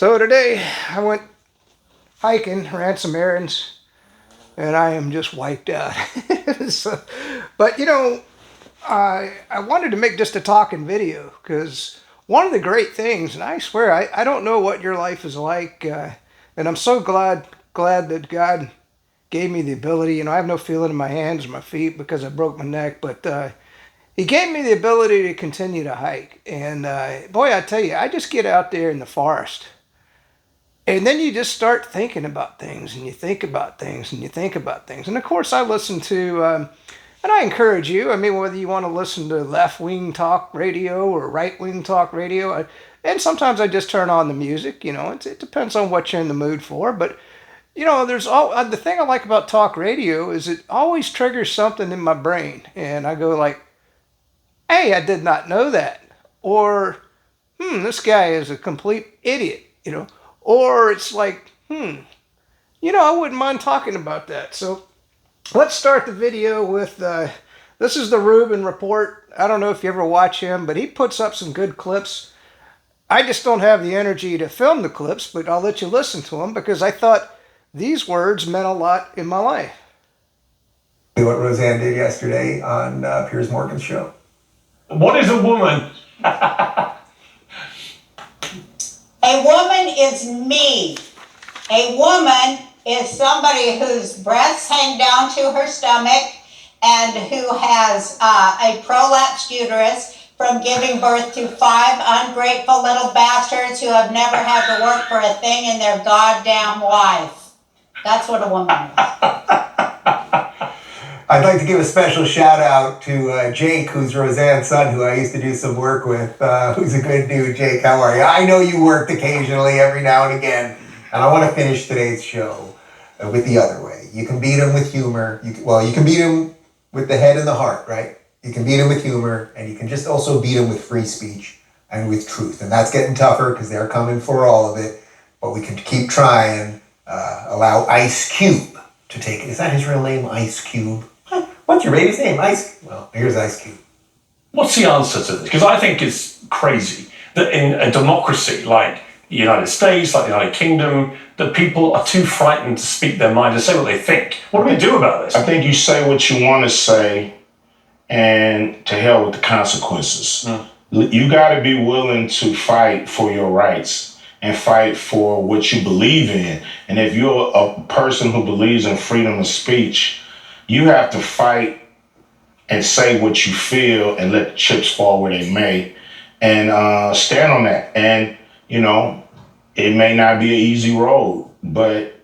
So today I went hiking, ran some errands, and I am just wiped out. so, but I wanted to make just a talking video because one of the great things, and I swear I don't know what your life is like, and I'm so glad that God gave me the ability. I have no feeling in my hands or my feet because I broke my neck, but He gave me the ability to continue to hike. And boy, I tell you, I just get out there in the forest. And then you just start thinking about things, and you think about things, and you think about things. And of course, I listen to, and I encourage you, I mean, whether you want to listen to left wing talk radio or right wing talk radio, and sometimes I just turn on the music, it depends on what you're in the mood for. But, there's all, the thing I like about talk radio is it always triggers something in my brain. And I go like, hey, I did not know that. Or, this guy is a complete idiot. Or it's like, I wouldn't mind talking about that. So let's start the video with this is the Rubin Report. I don't know if you ever watch him, but he puts up some good clips. I just don't have the energy to film the clips, but I'll let you listen to them because I thought these words meant a lot in my life. What Roseanne did yesterday on Piers Morgan's show. What is a woman? A woman is me. A woman is somebody whose breasts hang down to her stomach and who has a prolapsed uterus from giving birth to 5 ungrateful little bastards who have never had to work for a thing in their goddamn life. That's what a woman is. I'd like to give a special shout out to Jake, who's Roseanne's son, who I used to do some work with, who's a good dude. Jake, how are you? I know you worked occasionally every now and again, and I want to finish today's show with the other way. You can beat him with humor. You can beat him with the head and the heart, right? You can beat him with humor, and you can just also beat him with free speech and with truth. And that's getting tougher because they're coming for all of it, but we can keep trying. Allow Ice Cube to take it. Is that his real name, Ice Cube? What's your baby's name? Well, here's Ice Cube. What's the answer to this? Because I think it's crazy that in a democracy like the United States, like the United Kingdom, that people are too frightened to speak their mind and say what they think. What do we do about this? I think you say what you want to say, and to hell with the consequences. You got to be willing to fight for your rights and fight for what you believe in. And if you're a person who believes in freedom of speech, you have to fight and say what you feel and let the chips fall where they may and stand on that. And, it may not be an easy road, but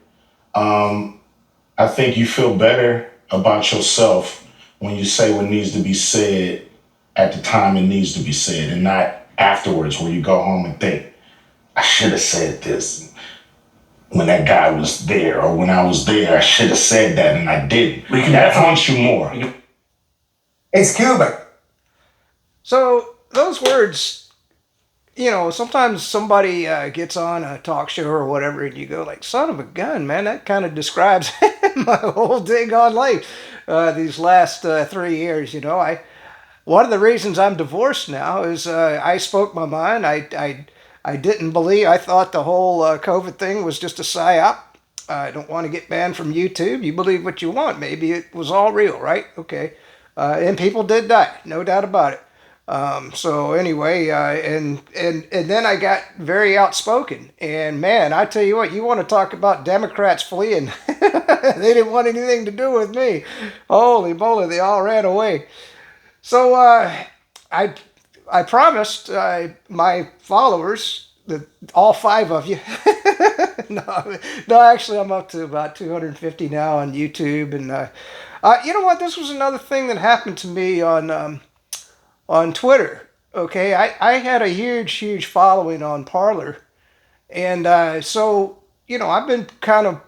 I think you feel better about yourself when you say what needs to be said at the time it needs to be said and not afterwards where you go home and think, I should have said this when that guy was there, or when I was there, I should have said that and I didn't. That haunts you more. It's Cuban. So those words, sometimes somebody gets on a talk show or whatever, and you go like, son of a gun, man, that kind of describes my whole daggone life these last 3 years. One of the reasons I'm divorced now is I spoke my mind. I didn't believe, I thought the whole COVID thing was just a psyop. I don't want to get banned from YouTube. You believe what you want. Maybe it was all real, right? Okay. And people did die, no doubt about it. So anyway, and then I got very outspoken. And man, I tell you what, you want to talk about Democrats fleeing. They didn't want anything to do with me. Holy moly, they all ran away. So I promised my followers, that all 5 of you, no, actually I'm up to about 250 now on YouTube. And you know what? This was another thing that happened to me on Twitter. Okay, I had a huge following on Parler, and so I've been kind of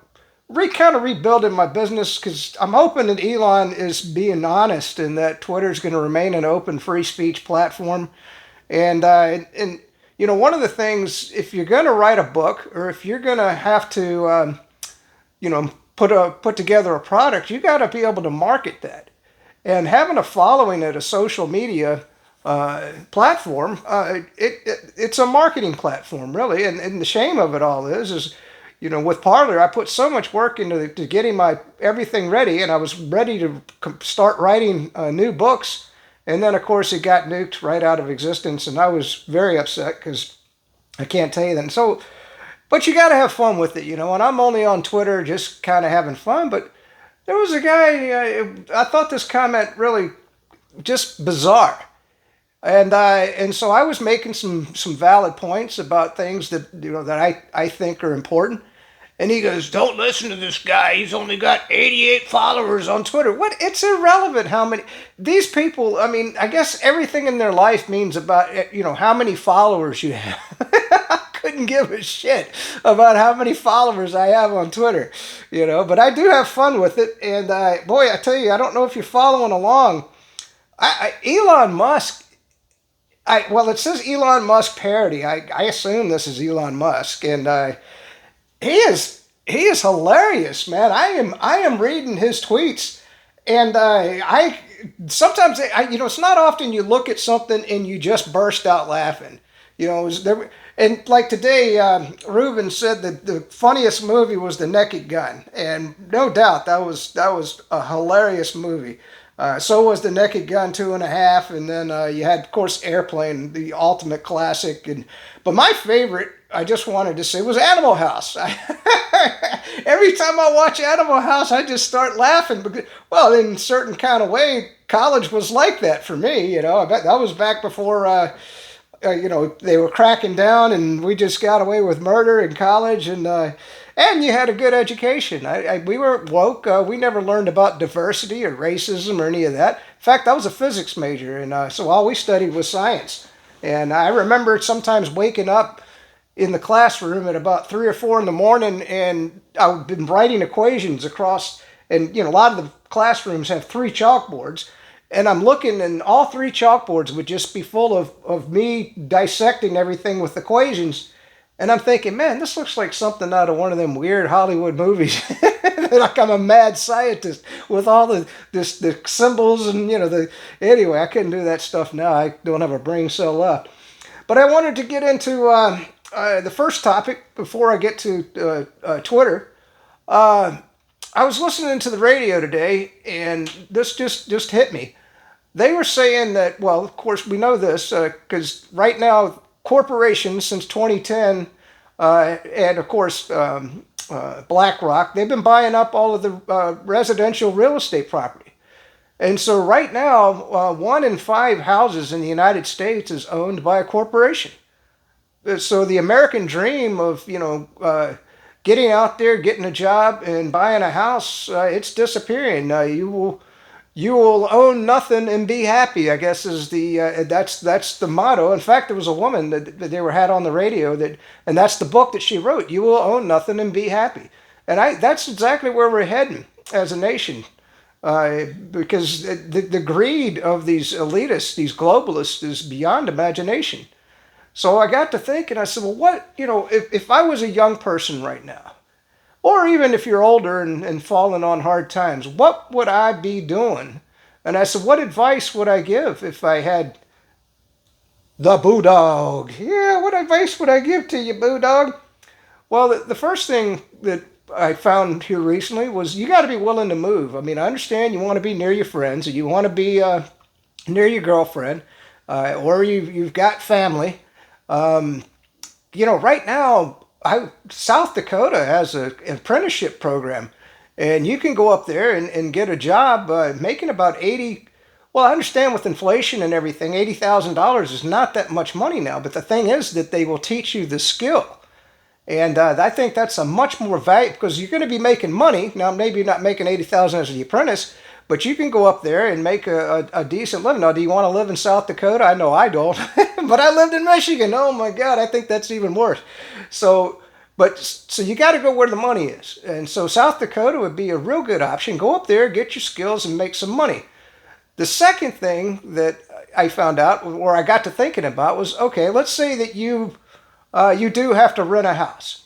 rebuilding my business because I'm hoping that Elon is being honest and that Twitter is going to remain an open free speech platform. And one of the things, if you're going to write a book or if you're going to have to, put together a product, you got to be able to market that. And having a following at a social media platform. It's a marketing platform, really. And the shame of it all is with Parler, I put so much work into to getting my everything ready, and I was ready to start writing new books. And then, of course, it got nuked right out of existence, and I was very upset because I can't tell you that. And so, but you got to have fun with it, And I'm only on Twitter just kind of having fun. But there was a guy, I thought this comment really just bizarre. And so I was making some valid points about things that that I think are important. And he goes, "Don't listen to this guy. He's only got 88 followers on Twitter." What? It's irrelevant how many these people. I mean, I guess everything in their life means about how many followers you have. I couldn't give a shit about how many followers I have on Twitter, But I do have fun with it, and boy, I tell you, I don't know if you're following along. Elon Musk. Well, it says Elon Musk parody. I assume this is Elon Musk, and he is hilarious, man. I am reading his tweets, and I sometimes it's not often you look at something and you just burst out laughing. And like today, Ruben said that the funniest movie was The Naked Gun, and no doubt that was a hilarious movie. So was The Naked Gun 2.5, and then you had, of course, Airplane, the ultimate classic. But my favorite, I just wanted to say, was Animal House. Every time I watch Animal House, I just start laughing because, well, in a certain kind of way, college was like that for me. I bet that was back before, they were cracking down, and we just got away with murder in college, and you had a good education. We were woke. We never learned about diversity or racism or any of that. In fact, I was a physics major, and so all we studied was science. And I remember sometimes waking up in the classroom at about 3 or 4 in the morning, and I've been writing equations across, and a lot of the classrooms have 3 chalkboards, and I'm looking, and all 3 chalkboards would just be full of me dissecting everything with equations. And I'm thinking, man, this looks like something out of one of them weird Hollywood movies. Like I'm a mad scientist with all the symbols and anyway, I couldn't do that stuff now. I don't have a brain cell left. But I wanted to get into the first topic before I get to Twitter. I was listening to the radio today, and this just hit me. They were saying that, well, of course we know this because right now corporations since 2010, and of course BlackRock, they've been buying up all of the residential real estate property. And so right now, 1 in 5 houses in the United States is owned by a corporation. So the American dream of, getting out there, getting a job, and buying a house, it's disappearing. You will own nothing and be happy, I guess is that's the motto. In fact, there was a woman that they had on the radio and that's the book that she wrote. You will own nothing and be happy. And that's exactly where we're heading as a nation. Because the greed of these elitists, these globalists, is beyond imagination. So I got to thinking, I said, well, what, if I was a young person right now, or even if you're older and falling on hard times, what would I be doing? And I said, what advice would I give if I had the Boo Dog? Yeah, what advice would I give to you, Boo Dog? Well, the first thing that I found here recently was you got to be willing to move. I mean, I understand you want to be near your friends, or you want to be near your girlfriend, or you've got family. Right now, South Dakota has an apprenticeship program, and you can go up there and get a job making about 80. Well, I understand with inflation and everything, $80,000 is not that much money now. But the thing is that they will teach you the skill, and I think that's a much more value because you're going to be making money now. Maybe you're not making $80,000 as the apprentice, but you can go up there and make a decent living. Now, do you want to live in South Dakota? I know I don't, but I lived in Michigan. Oh my God, I think that's even worse. So you got to go where the money is. And so South Dakota would be a real good option. Go up there, get your skills, and make some money. The second thing that I found out, or I got to thinking about, was, okay, let's say that you do have to rent a house.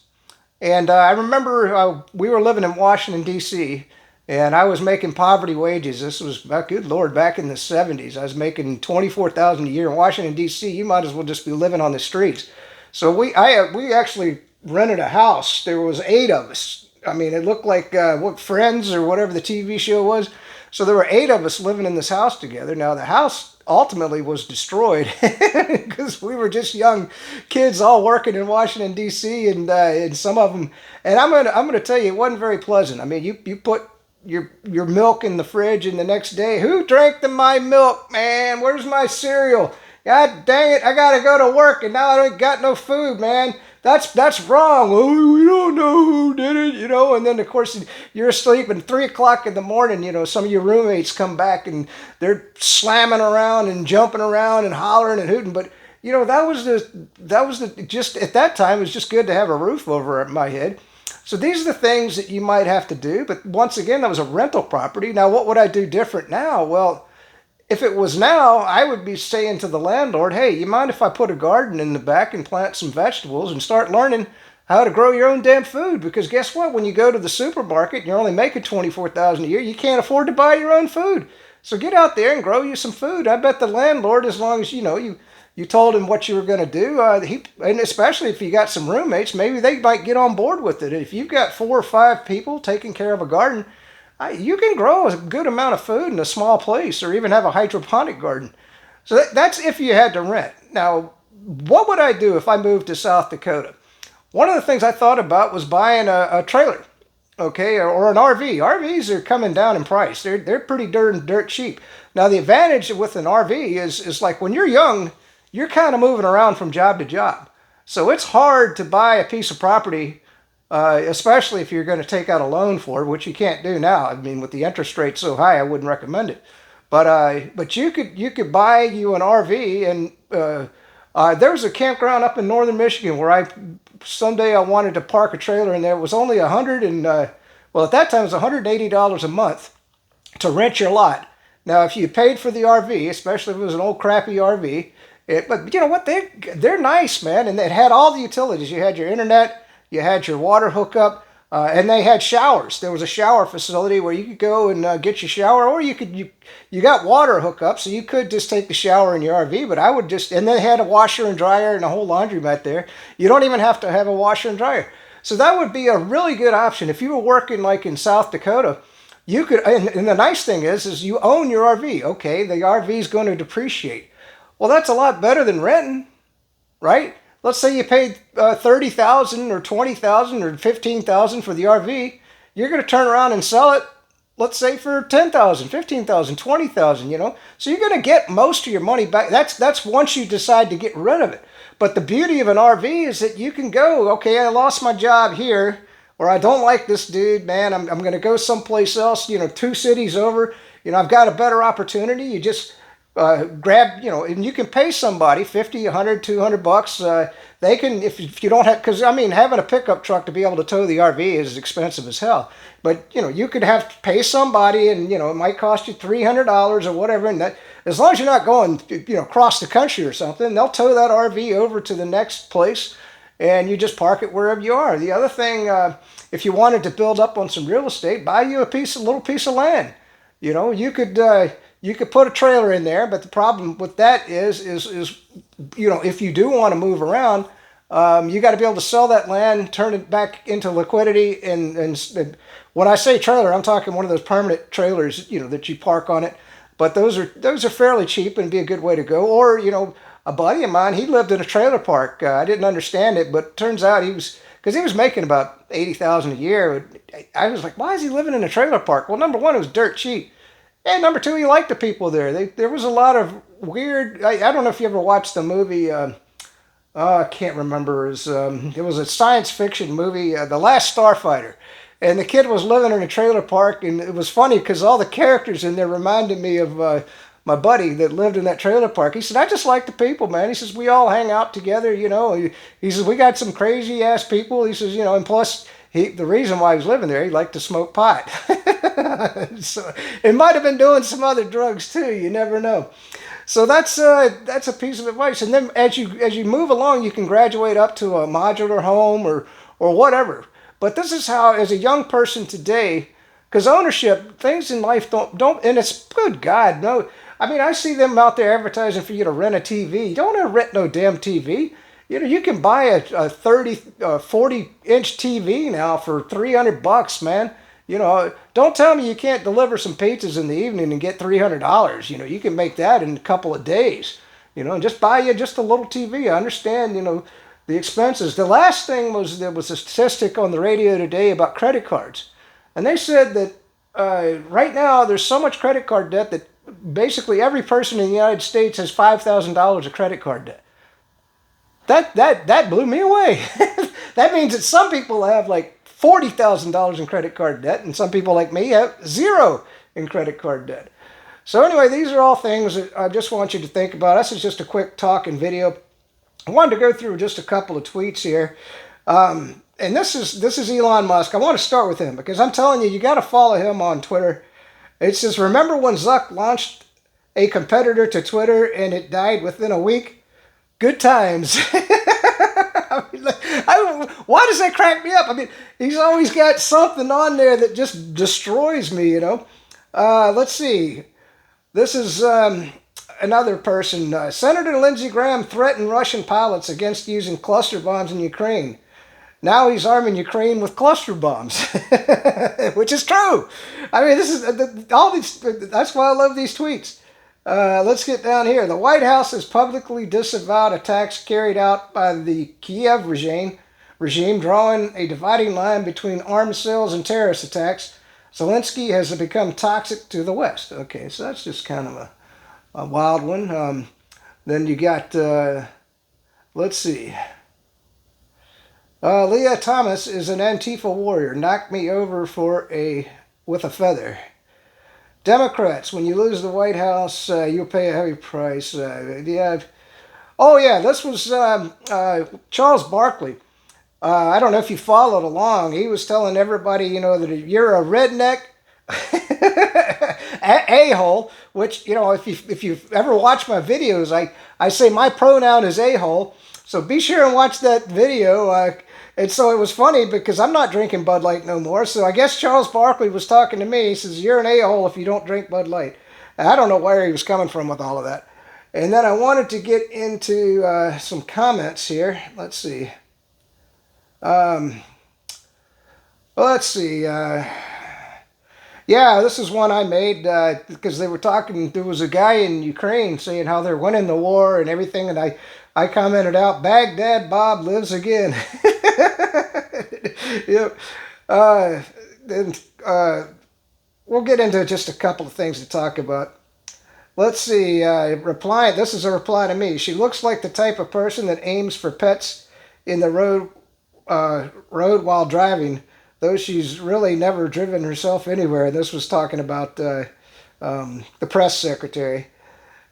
And I remember we were living in Washington, D.C., And I was making poverty wages. This was, good Lord, back in the 70s. I was making 24,000 a year in Washington D.C. You might as well just be living on the streets. So we actually rented a house. There was 8 of us. I mean, it looked like what Friends or whatever the TV show was. So there were 8 of us living in this house together. Now the house ultimately was destroyed because we were just young kids all working in Washington D.C. and some of them. And I'm gonna tell you, it wasn't very pleasant. I mean, you put your milk in the fridge, and the next day, who drank my milk, man? Where's my cereal? God dang it, I gotta go to work and now I ain't got no food, man. That's wrong. Oh, we don't know who did it, you know. And then of course you're asleep, and 3 o'clock in the morning, you know, some of your roommates come back and they're slamming around and jumping around and hollering and hooting. But you know, that was the just at that time it was just good to have a roof over my head. So these are the things that you might have to do. But once again, that was a rental property. Now, what would I do different now? Well, if it was now, I would be saying to the landlord, hey, you mind if I put a garden in the back and plant some vegetables and start learning how to grow your own damn food? Because guess what? When you go to the supermarket and you're only making 24,000 a year, you can't afford to buy your own food. So get out there and grow you some food. I bet the landlord, as long as you told him what you were going to do, and especially if you got some roommates, maybe they might get on board with it. If you've got 4 or 5 people taking care of a garden, you can grow a good amount of food in a small place, or even have a hydroponic garden. So that's if you had to rent. Now, what would I do if I moved to South Dakota? One of the things I thought about was buying a trailer, okay, or an RV. RVs are coming down in price. They're pretty dirt cheap. Now, the advantage with an RV is like when you're young, you're kind of moving around from job to job. So it's hard to buy a piece of property, especially if you're going to take out a loan for it, which you can't do now. I mean, with the interest rate so high, I wouldn't recommend it. But you could buy you an RV, and there was a campground up in northern Michigan where someday I wanted to park a trailer in there. It was only at that time it was $180 a month to rent your lot. Now, if you paid for the RV, especially if it was an old crappy RV, but you know what? They're nice, man, and it had all the utilities. You had your internet, you had your water hookup, and they had showers. There was a shower facility where you could go and get your shower, or you got water hookup, so you could just take the shower in your RV. But and they had a washer and dryer and a whole laundromat there. You don't even have to have a washer and dryer. So that would be a really good option if you were working like in South Dakota. You could, and the nice thing is you own your RV. Okay, the RV is going to depreciate. Well, that's a lot better than renting, right? Let's say you paid $30,000 or $20,000 or $15,000 for the RV. You're going to turn around and sell it, let's say for $10,000, $15,000, $20,000. You know, so you're going to get most of your money back. That's once you decide to get rid of it. But the beauty of an RV is that you can go, okay, I lost my job here, or I don't like this dude, man. I'm going to go someplace else. You know, 2 cities over. You know, I've got a better opportunity. You just grab, you know, and you can pay somebody 50, 100, 200 bucks. They can, if you don't have, because I mean, having a pickup truck to be able to tow the RV is expensive as hell. But you know, you could have to pay somebody, and you know, it might cost you $300 or whatever. And that, as long as you're not going, you know, across the country or something, they'll tow that RV over to the next place, and you just park it wherever you are. The other thing, if you wanted to build up on some real estate, buy you a little piece of land. You know, you could put a trailer in there, but the problem with that is you know, if you do want to move around, you got to be able to sell that land, turn it back into liquidity, and when I say trailer, I'm talking one of those permanent trailers, you know, that you park on it. But those are fairly cheap and be a good way to go. Or you know, a buddy of mine, he lived in a trailer park. I didn't understand it, but turns out he was making about $80,000 a year. I was like, why is he living in a trailer park? Well, number one, it was dirt cheap. And number two, he liked the people there. There was a lot of weird. I don't know if you ever watched the movie. I can't remember. It was a science fiction movie, The Last Starfighter. And the kid was living in a trailer park, and it was funny because all the characters in there reminded me of my buddy that lived in that trailer park. He said, I just like the people, man. He says, we all hang out together, you know. He says, we got some crazy-ass people. He says, you know, and plus, the reason why he was living there, he liked to smoke pot. So it might have been doing some other drugs too. You never know. So that's a piece of advice. And then as you move along, you can graduate up to a modular home or whatever. But this is how, as a young person today, Because ownership, things in life don't, and it's good God, no. I mean, I see them out there advertising for you to rent a TV. You don't want to rent no damn TV. You know, you can buy a 30, 40-inch TV now for $300, man. You know, don't tell me you can't deliver some pizzas in the evening and get $300. You know, you can make that in a couple of days. You know, and just buy you just a little TV. I understand, you know, the expenses. The last thing was there was a statistic on the radio today about credit cards. And they said that right now there's so much credit card debt that basically every person in the United States has $5,000 of credit card debt. That blew me away. That means that some people have like $40,000 in credit card debt, and some people like me have zero in credit card debt. So anyway, these are all things that I just want you to think about. This is just a quick talk and video. I wanted to go through just a couple of tweets here. And this is Elon Musk. I want to start with him because I'm telling you, you got to follow him on Twitter. It says, remember when Zuck launched a competitor to Twitter and it died within a week? Good times. I mean, why does that crack me up? I mean, he's always got something on there that just destroys me, you know. Let's see. This is another person. Senator Lindsey Graham threatened Russian pilots against using cluster bombs in Ukraine. Now he's arming Ukraine with cluster bombs, which is true. I mean, this is all these. That's why I love these tweets. Let's get down here. The White House has publicly disavowed attacks carried out by the Kiev regime, drawing a dividing line between armed sales and terrorist attacks. Zelensky has become toxic to the West. Okay, so that's just kind of a wild one. Then you got, let's see. Leah Thomas is an Antifa warrior. Knocked me over with a feather. Democrats, when you lose the White House, you'll pay a heavy price. Yeah. Oh, yeah, this was Charles Barkley. I don't know if you followed along. He was telling everybody, you know, that you're a redneck a-hole, which, you know, if you've ever watched my videos, I say my pronoun is a-hole. So be sure and watch that video. And so it was funny because I'm not drinking Bud Light no more. So I guess Charles Barkley was talking to me. He says, you're an a-hole if you don't drink Bud Light. And I don't know where he was coming from with all of that. And then I wanted to get into some comments here. Let's see. Let's see. Yeah, this is one I made because they were talking. There was a guy in Ukraine saying how they're winning the war and everything. And I commented out, Baghdad Bob lives again. Yep. And we'll get into just a couple of things to talk about. Let's see. Reply. This is a reply to me. She looks like the type of person that aims for pets in the road while driving, though she's really never driven herself anywhere. This was talking about the press secretary.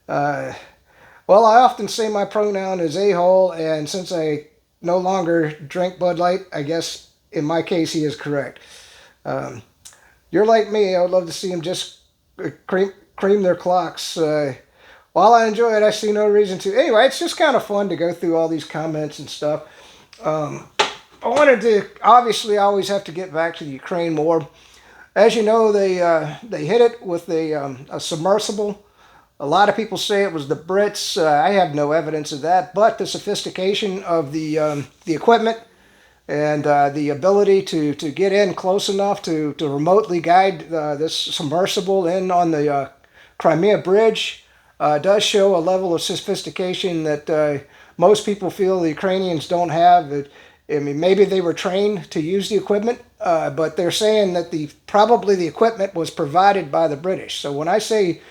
Well, I often say my pronoun is a-hole, and since I no longer drink Bud Light, I guess in my case he is correct. You're like me. I would love to see him just cream their clocks. While I enjoy it, I see no reason to. Anyway, it's just kind of fun to go through all these comments and stuff. I wanted to, obviously, I always have to get back to the Ukraine war. As you know, they hit it with a submersible. A lot of people say it was the Brits. I have no evidence of that, but the sophistication of the equipment and the ability to get in close enough to remotely guide this submersible in on the Crimea Bridge does show a level of sophistication that most people feel the Ukrainians don't have. I mean, maybe they were trained to use the equipment, but they're saying that probably the equipment was provided by the British. So when I say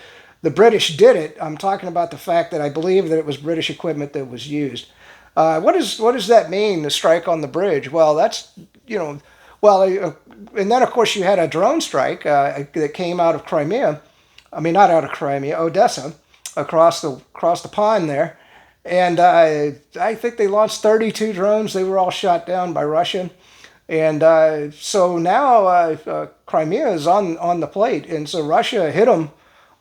the British did it, I'm talking about the fact that I believe that it was British equipment that was used. What does that mean, the strike on the bridge? Well, that's, you know, and then of course you had a drone strike that came out of Crimea. I mean, not out of Crimea, Odessa, across the pond there. And I think they launched 32 drones. They were all shot down by Russia. And so now Crimea is on the plate. And so Russia hit them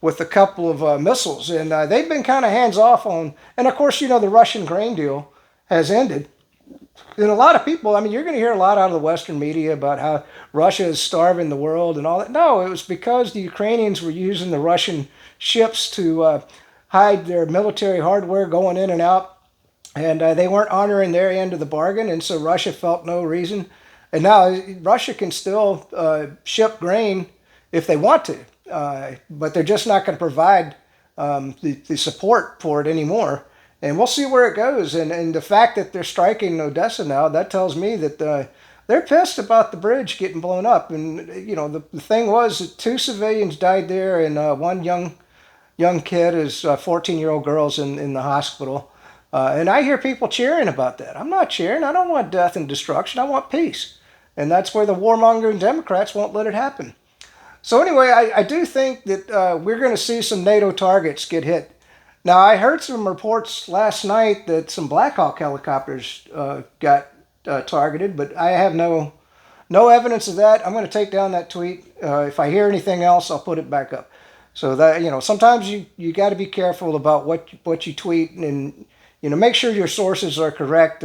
with a couple of missiles. And they've been kind of hands off on, and of course, you know, the Russian grain deal has ended. and a lot of people, I mean, you're going to hear a lot out of the Western media about how Russia is starving the world and all that. No, it was because the Ukrainians were using the Russian ships to hide their military hardware going in and out, and they weren't honoring their end of the bargain, and so Russia felt no reason. And now Russia can still ship grain if they want to, but they're just not going to provide the support for it anymore. And we'll see where it goes. And the fact that they're striking Odessa now, that tells me that they're pissed about the bridge getting blown up. And, you know, the thing was that 2 civilians died there, and one young kid, his 14-year-old girl's in the hospital. And I hear people cheering about that. I'm not cheering. I don't want death and destruction. I want peace. And that's where the warmongering Democrats won't let it happen. So anyway, I do think that we're going to see some NATO targets get hit. Now, I heard some reports last night that some Black Hawk helicopters got targeted, but I have no evidence of that. I'm going to take down that tweet. If I hear anything else, I'll put it back up. So that, you know, sometimes you got to be careful about what you tweet, and you know, make sure your sources are correct.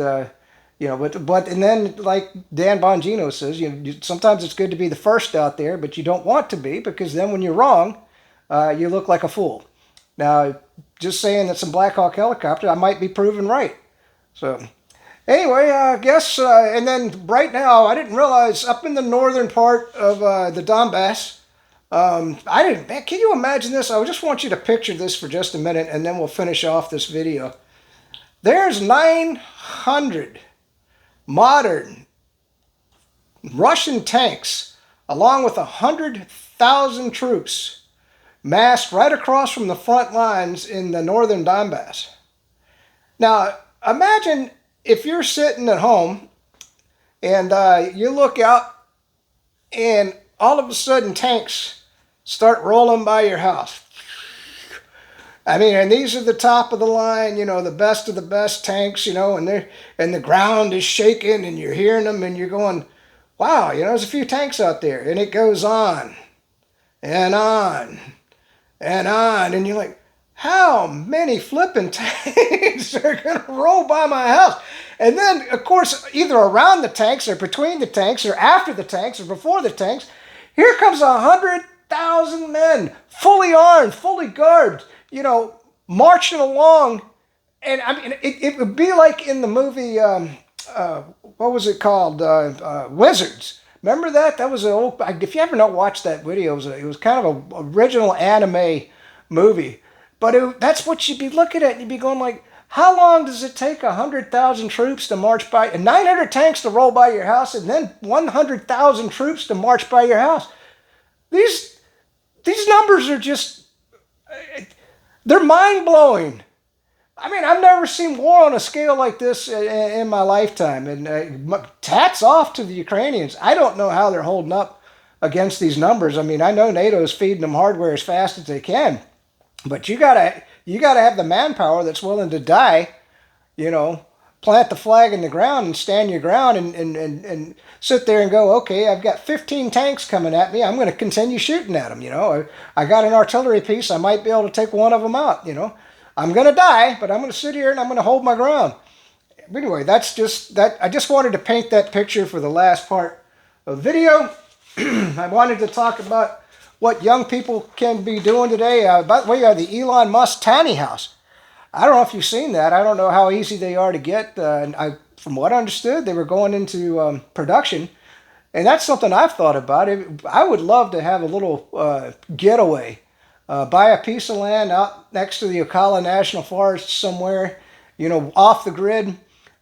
You know, but and then, like Dan Bongino says, sometimes it's good to be the first out there, but you don't want to be, because then when you're wrong, you look like a fool. Now, just saying that some Black Hawk helicopter, I might be proven right. So, anyway, I guess, and then right now, I didn't realize up in the northern part of the Donbass, man, can you imagine this? I just want you to picture this for just a minute, and then we'll finish off this video. There's 900 modern Russian tanks, along with 100,000 troops, massed right across from the front lines in the northern Donbass. Now, imagine if you're sitting at home and you look out and all of a sudden tanks start rolling by your house. I mean, and these are the top of the line, you know, the best of the best tanks, you know, and the ground is shaking and you're hearing them and you're going, wow, you know, there's a few tanks out there. And it goes on and on and on, and you're like, how many flipping tanks are going to roll by my house? And then, of course, either around the tanks or between the tanks or after the tanks or before the tanks, here comes 100,000 men, fully armed, fully garbed, you know, marching along. And I mean, it would be like in the movie, what was it called? Wizards. Remember that? That was an old, if you ever not watched that video, it was kind of an original anime movie. But that's what you'd be looking at. You'd be going like, how long does it take 100,000 troops to march by, and 900 tanks to roll by your house, and then 100,000 troops to march by your house? These numbers are just, they're mind-blowing. I mean, I've never seen war on a scale like this in my lifetime. And hats off to the Ukrainians. I don't know how they're holding up against these numbers. I mean, I know NATO's feeding them hardware as fast as they can, but you gotta have the manpower that's willing to die, you know, plant the flag in the ground and stand your ground and sit there and go, okay, I've got 15 tanks coming at me. I'm going to continue shooting at them. You know, I got an artillery piece. I might be able to take one of them out, you know. I'm going to die, but I'm going to sit here and I'm going to hold my ground. But anyway, that's just that. I just wanted to paint that picture for the last part of the video. I wanted to talk about what young people can be doing today. By the way, the Elon Musk tiny house. I don't know if you've seen that. I don't know how easy they are to get. From what I understood, they were going into production. And that's something I've thought about. I would love to have a little getaway. Buy a piece of land out next to the Ocala National Forest somewhere, you know, off the grid,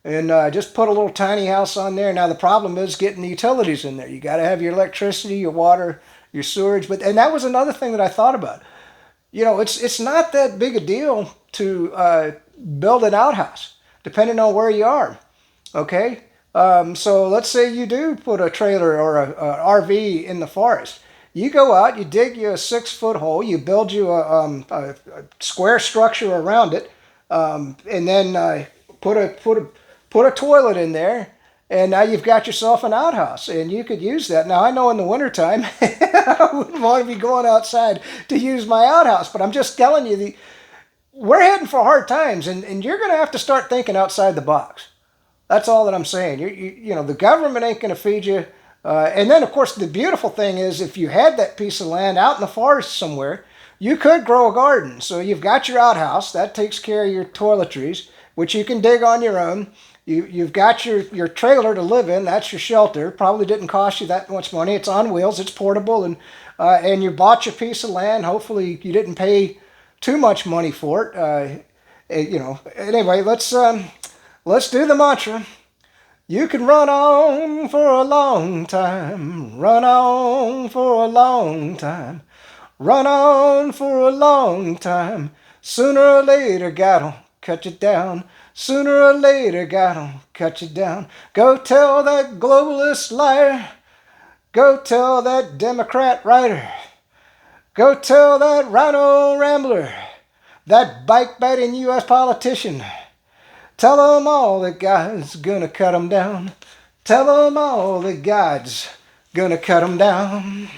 and just put a little tiny house on there. Now, the problem is getting the utilities in there. You got to have your electricity, your water, your sewage. And that was another thing that I thought about. You know, it's not that big a deal to build an outhouse, depending on where you are, okay? So let's say you do put a trailer or a RV in the forest. You go out, you dig you a 6-foot hole, you build you a square structure around it, and then put a toilet in there, and now you've got yourself an outhouse, and you could use that. Now, I know in the wintertime, I wouldn't want to be going outside to use my outhouse, but I'm just telling you, we're heading for hard times, and you're going to have to start thinking outside the box. That's all that I'm saying. You know, the government ain't going to feed you. And then, of course, the beautiful thing is if you had that piece of land out in the forest somewhere, you could grow a garden. So you've got your outhouse. That takes care of your toiletries, which you can dig on your own. You've got your trailer to live in. That's your shelter. Probably didn't cost you that much money. It's on wheels. It's portable. And you bought your piece of land. Hopefully you didn't pay too much money for it. You know, anyway, let's do the mantra. You can run on for a long time, run on for a long time, run on for a long time. Sooner or later, God'll cut you down. Sooner or later, God'll cut you down. Go tell that globalist liar. Go tell that Democrat writer. Go tell that rhino rambler. That bike-biting U.S. politician. Tell them all that God's gonna cut them down. Tell them all that God's gonna cut them down.